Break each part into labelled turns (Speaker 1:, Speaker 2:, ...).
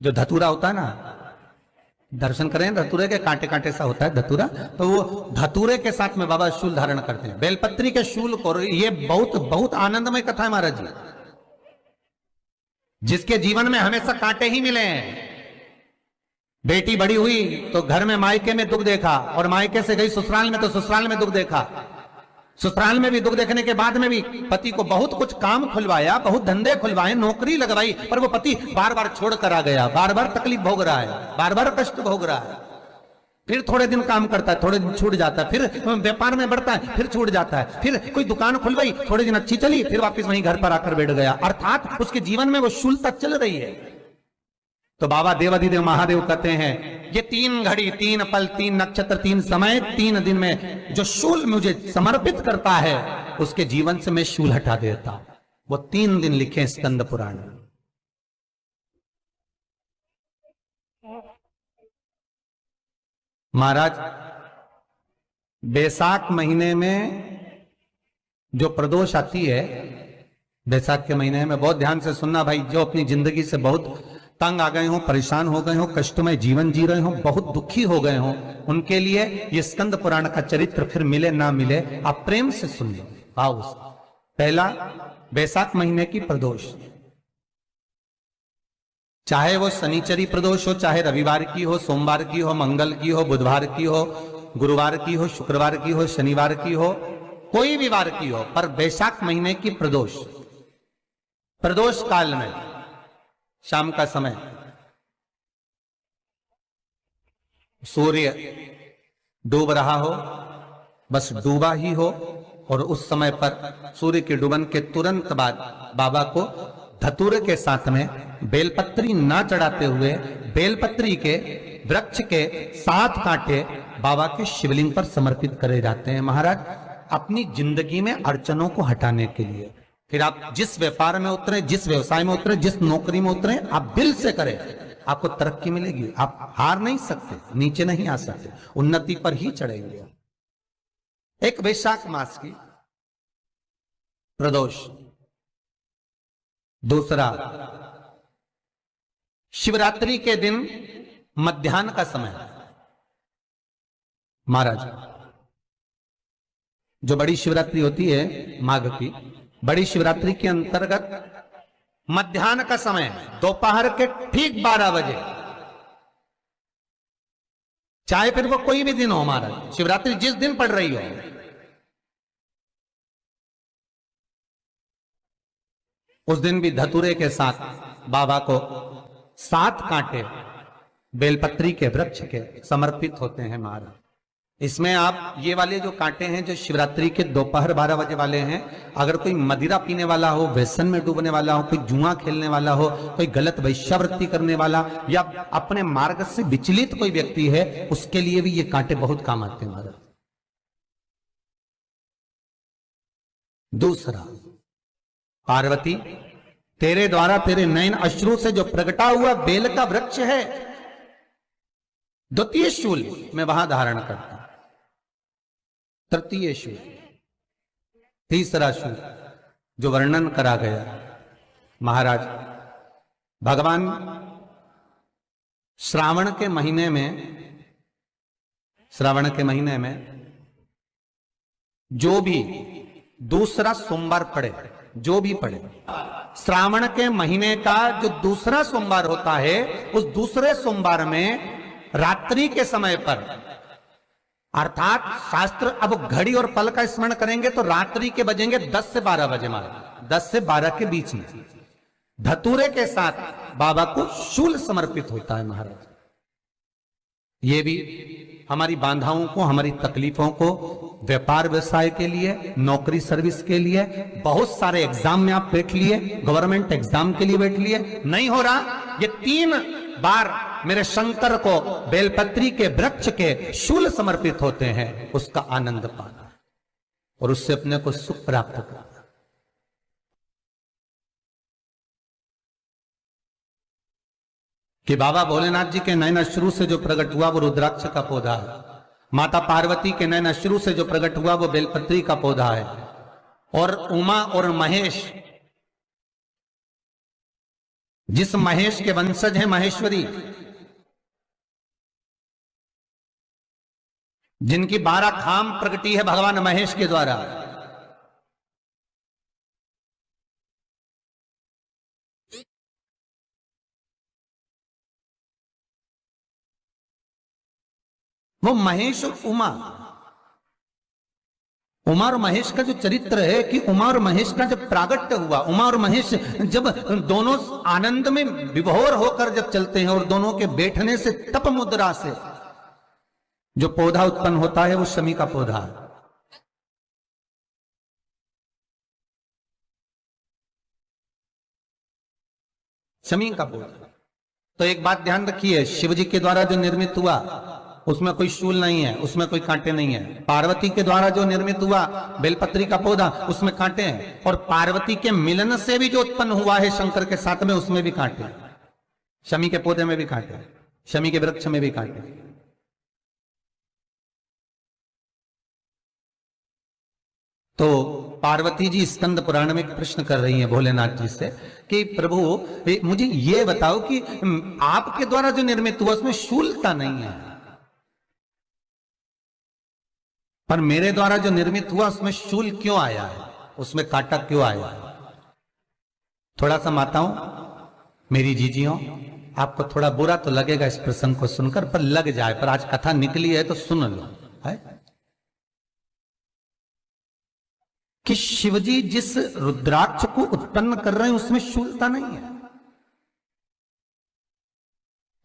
Speaker 1: जो धतूरा होता है ना, दर्शन करें धतूरे के, कांटे कांटे सा होता है धतूरा, तो वो धतूरे के साथ में बाबा शूल धारण करते हैं, बेलपत्री के शूल को। ये बहुत बहुत आनंदमय कथा है महाराज जी। जिसके जीवन में हमेशा कांटे ही मिले हैं। बेटी बड़ी हुई तो घर में मायके में दुख देखा, और मायके से गई ससुराल में तो ससुराल में दुख देखा। ससुराल में भी दुख देखने के बाद में भी पति को बहुत कुछ काम खुलवाया, बहुत धंधे खुलवाए, नौकरी लगवाई, पर वो पति बार बार छोड़ कर आ गया, बार बार तकलीफ भोग रहा है, बार बार कष्ट भोग रहा है। फिर थोड़े दिन काम करता है, थोड़े दिन छूट जाता है, फिर व्यापार में बढ़ता है, फिर छूट जाता है, फिर कोई दुकान खुलवाई, थोड़े दिन अच्छी चली, फिर वापस वहीं घर पर आकर बैठ गया। अर्थात उसके जीवन में वो शूलता चल रही है। तो बाबा देवाधिदेव महादेव कहते हैं, ये 3 घड़ी 3 पल 3 नक्षत्र 3 समय 3 दिन में जो शूल मुझे समर्पित करता है, उसके जीवन से मैं शूल हटा देता हूं। वो 3 दिन लिखे स्कंद पुराण में। महाराज, बैसाख महीने में जो प्रदोष आती है, बैसाख के महीने में बहुत ध्यान से सुनना भाई, जो अपनी जिंदगी से बहुत तंग आ गए हो, परेशान हो गए हो, कष्टमय जीवन जी रहे हो, बहुत दुखी हो गए हो, उनके लिए ये स्कंद पुराण का चरित्र फिर मिले ना मिले, आप प्रेम से सुन लो। आओ, पहला बैसाख महीने की प्रदोष, चाहे वो शनिचरी प्रदोष हो, चाहे रविवार की हो, सोमवार की हो, मंगल की हो, बुधवार की हो, गुरुवार की हो, शुक्रवार की हो, शनिवार की हो, कोई भी वार की हो, पर बैसाख महीने की प्रदोष, प्रदोष काल में शाम का समय सूर्य डूब रहा हो, बस डूबा ही हो, और उस समय पर सूर्य के डूबन के तुरंत बाद बाबा को धतूरे के साथ में बेलपत्री ना चढ़ाते हुए बेलपत्री के वृक्ष के 7 कांटे बाबा के शिवलिंग पर समर्पित करे जाते हैं महाराज, अपनी जिंदगी में अड़चनों को हटाने के लिए। फिर आप जिस व्यापार में उतरे, जिस व्यवसाय में उतरे, जिस नौकरी में उतरे, आप दिल से करें, आपको तरक्की मिलेगी। आप हार नहीं सकते, नीचे नहीं आ सकते, उन्नति पर ही चढ़ेंगे। एक वैशाख मास की प्रदोष, दूसरा शिवरात्रि के दिन मध्याह्न का समय। महाराज, जो बड़ी शिवरात्रि होती है माघ की, बड़ी शिवरात्रि के अंतर्गत मध्याह्न का समय, दोपहर के ठीक 12 बजे, चाहे फिर वो कोई भी दिन हो महाराज, शिवरात्रि जिस दिन पड़ रही हो, उस दिन भी धतूरे के साथ बाबा को 7 कांटे बेलपत्री के वृक्ष के समर्पित होते हैं महाराज। इसमें आप ये वाले जो कांटे हैं, जो शिवरात्रि के दोपहर 12 बजे वाले हैं, अगर कोई मदिरा पीने वाला हो, व्यसन में डूबने वाला हो, कोई जुआ खेलने वाला हो, कोई गलत वैश्यावृत्ति करने वाला, या अपने मार्ग से विचलित कोई व्यक्ति है, उसके लिए भी ये कांटे बहुत काम आते हैं महाराज। दूसरा, पार्वती, तेरे द्वारा तेरे नयन अश्रु से जो प्रगटा हुआ बेल का वृक्ष है, द्वितीय शूल मैं वहां धारण करता हूं, तृतीय शूल, तीसरा शूल जो वर्णन करा गया महाराज। भगवान श्रावण के महीने में जो भी दूसरा सोमवार पड़े, जो भी पड़े, श्रावण के महीने का जो दूसरा सोमवार होता है, उस दूसरे सोमवार में रात्रि के समय पर, अर्थात शास्त्र अब घड़ी और पल का स्मरण करेंगे तो रात्रि के बजेंगे 10 से 12 बजे महाराज, 10 से 12 के बीच में धतूरे के साथ बाबा को शूल समर्पित होता है महाराज। ये भी हमारी बाधाओं को, हमारी तकलीफों को, व्यापार व्यवसाय के लिए, नौकरी सर्विस के लिए, बहुत सारे एग्जाम में आप बैठ लिए, गवर्नमेंट एग्जाम के लिए बैठ लिए, नहीं हो रहा, ये 3 बार मेरे शंकर को बेलपत्री के वृक्ष के शूल समर्पित होते हैं, उसका आनंद पाना और उससे अपने को सुख प्राप्त करना। कि बाबा भोलेनाथ जी के नयन अश्रु से जो प्रकट हुआ वो रुद्राक्ष का पौधा है, माता पार्वती के नयन अश्रु से जो प्रकट हुआ वो बेलपत्री का पौधा है, और उमा और महेश जिस महेश के वंशज हैं महेश्वरी, जिनकी 12 खाम प्रगटी है भगवान महेश के द्वारा, वो महेश और उमा, उमा और महेश का जो चरित्र है कि उमा और महेश का जब प्रागट्य हुआ, उमा और महेश जब दोनों आनंद में विभोर होकर जब चलते हैं और दोनों के बैठने से तप मुद्रा से जो पौधा उत्पन्न होता है वो शमी का पौधा है। शमी का पौधा। तो एक बात ध्यान रखिए, शिव जी के द्वारा जो निर्मित हुआ उसमें कोई शूल नहीं है, उसमें कोई कांटे नहीं है। पार्वती के द्वारा जो निर्मित हुआ बेलपत्री का पौधा, उसमें कांटे हैं। और पार्वती के मिलन से भी जो उत्पन्न हुआ है शंकर के साथ में, उसमें भी कांटे हैं। शमी के पौधे में भी कांटे, शमी के वृक्ष में भी कांटे। तो पार्वती जी स्कंद पुराण में प्रश्न कर रही हैं भोलेनाथ जी से कि प्रभु मुझे ये बताओ कि आपके द्वारा जो निर्मित हुआ उसमें शूलता नहीं है, पर मेरे द्वारा जो निर्मित हुआ उसमें शूल क्यों आया है, उसमें कांटा क्यों आया है? थोड़ा सा माताओं, मेरी जीजियों, आपको थोड़ा बुरा तो लगेगा इस प्रसंग को सुनकर, पर लग जाए, पर आज कथा निकली है तो सुन लो है कि शिवजी जिस रुद्राक्ष को उत्पन्न कर रहे हैं उसमें शूलता नहीं है,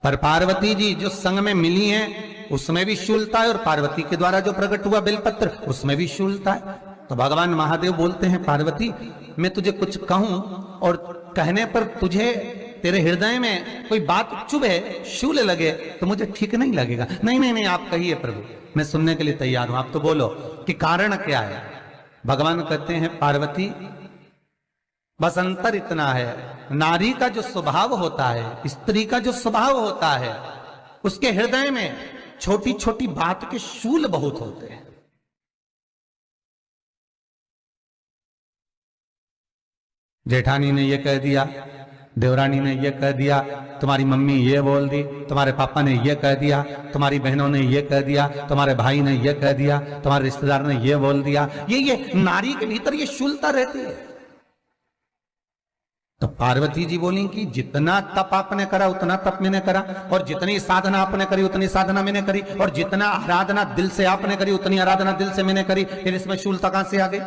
Speaker 1: पर पार्वती जी जो संग में मिली हैं उसमें भी शूलता है, और पार्वती के द्वारा जो प्रकट हुआ बेलपत्र उसमें भी शूलता है। तो भगवान महादेव बोलते हैं पार्वती, मैं तुझे कुछ कहूं और कहने पर तुझे तेरे हृदय में कोई बात चुभे, शूल लगे तो मुझे ठीक नहीं लगेगा। नहीं नहीं नहीं, आप कहिए प्रभु, मैं सुनने के लिए तैयार हूं, आप तो बोलो कि कारण क्या है। भगवान कहते हैं पार्वती, बस अंतर इतना है, नारी का जो स्वभाव होता है, स्त्री का जो स्वभाव होता है, उसके हृदय में छोटी छोटी बात के शूल बहुत होते हैं। जेठानी ने यह कह दिया, देवरानी ने यह कह दिया, तुम्हारी मम्मी ये बोल दी, तुम्हारे पापा ने यह कह दिया, तुम्हारी बहनों ने यह कह दिया, तुम्हारे भाई ने यह कह दिया, तुम्हारे रिश्तेदार ने यह बोल दिया। ये नारी के भीतर ये शूलता रहती है। तो पार्वती जी बोली कि जितना तप आपने करा उतना तप मैंने करा, और जितनी साधना आपने करी उतनी साधना मैंने करी, और जितना आराधना दिल से आपने करी उतनी आराधना दिल से मैंने करी, फिर इसमें शूलता कहां से आ गई?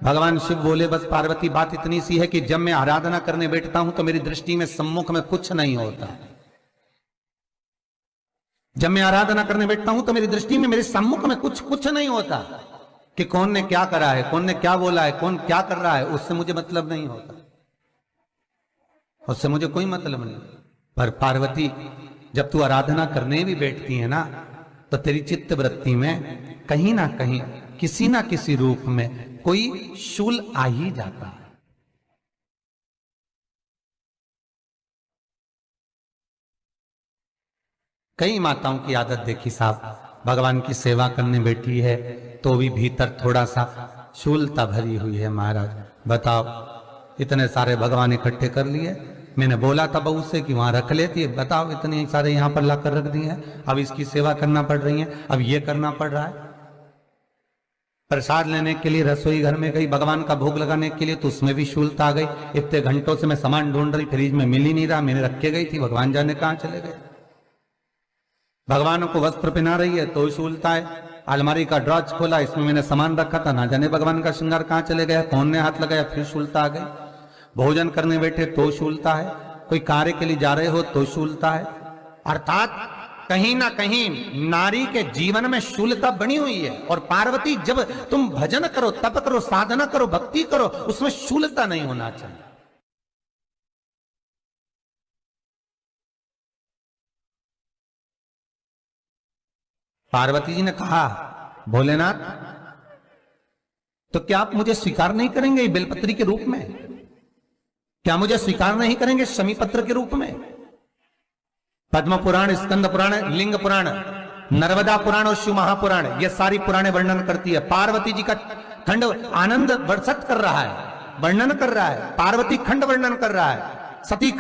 Speaker 1: भगवान शिव बोले, बस पार्वती बात इतनी सी है कि जब मैं आराधना करने बैठता हूं तो मेरी दृष्टि में सम्मुख में कुछ नहीं होता। जब मैं आराधना करने बैठता हूं तो मेरी दृष्टि में मेरे सम्मुख में कुछ नहीं होता कि कौन ने क्या करा है, कौन ने क्या बोला है, कौन क्या कर रहा है, उससे मुझे मतलब नहीं होता, उससे मुझे कोई मतलब नहीं। पर पार्वती, जब तू आराधना करने भी बैठती है ना, तो तेरी चित्त वृत्ति में कहीं ना कहीं किसी ना किसी रूप में कोई शूल आ ही जाता है। कई माताओं की आदत देखी साहब, भगवान की सेवा करने बैठी है तो भी भीतर थोड़ा सा शूलता भरी हुई है। महाराज बताओ, इतने सारे भगवान इकट्ठे कर लिए, मैंने बोला था बहू से कि वहां रख लेती है, बताओ इतने सारे यहां पर लाकर रख दिए हैं, अब इसकी सेवा करना पड़ रही है, अब ये करना पड़ रहा है। प्रसाद लेने के लिए रसोई घर में गई, भगवान का भोग लगाने के लिए, तो उसमें भी शूलता आ गई। इतने घंटों से मैं सामान ढूंढ रही, फ्रिज में मिल ही नहीं रहा, मैंने रख के गई थी, भगवान जाने कहां चले गए। भगवान को वस्त्र पहना रही है तो शूलता है। अलमारी का ड्रॉज खोला, इसमें मैंने सामान रखा था, ना जाने भगवान का श्रृंगार कहां चले गया, कौन ने हाथ लगाया, फिर शूलता आ गई। भोजन करने बैठे तो शूलता है, कोई कार्य के लिए जा रहे हो तो शूलता है। अर्थात कहीं ना कहीं नारी के जीवन में शूलता बनी हुई है। और पार्वती, जब तुम भजन करो, तप करो, साधना करो, भक्ति करो, उसमें शूलता नहीं होना चाहिए। पार्वती जी ने कहा, भोलेनाथ तो क्या आप मुझे स्वीकार नहीं करेंगे बेलपत्री के रूप में? क्या मुझे स्वीकार नहीं करेंगे शमी पत्र के रूप में? पद्म पुराण, स्कंद पुराण, लिंग पुराण, नर्मदा पुराण और शिव महापुराण, ये सारी पुराणे वर्णन करती है। पार्वती जी का खंड आनंद वर्षित कर रहा है, वर्णन कर रहा है, पार्वती खंड वर्णन कर रहा है, सती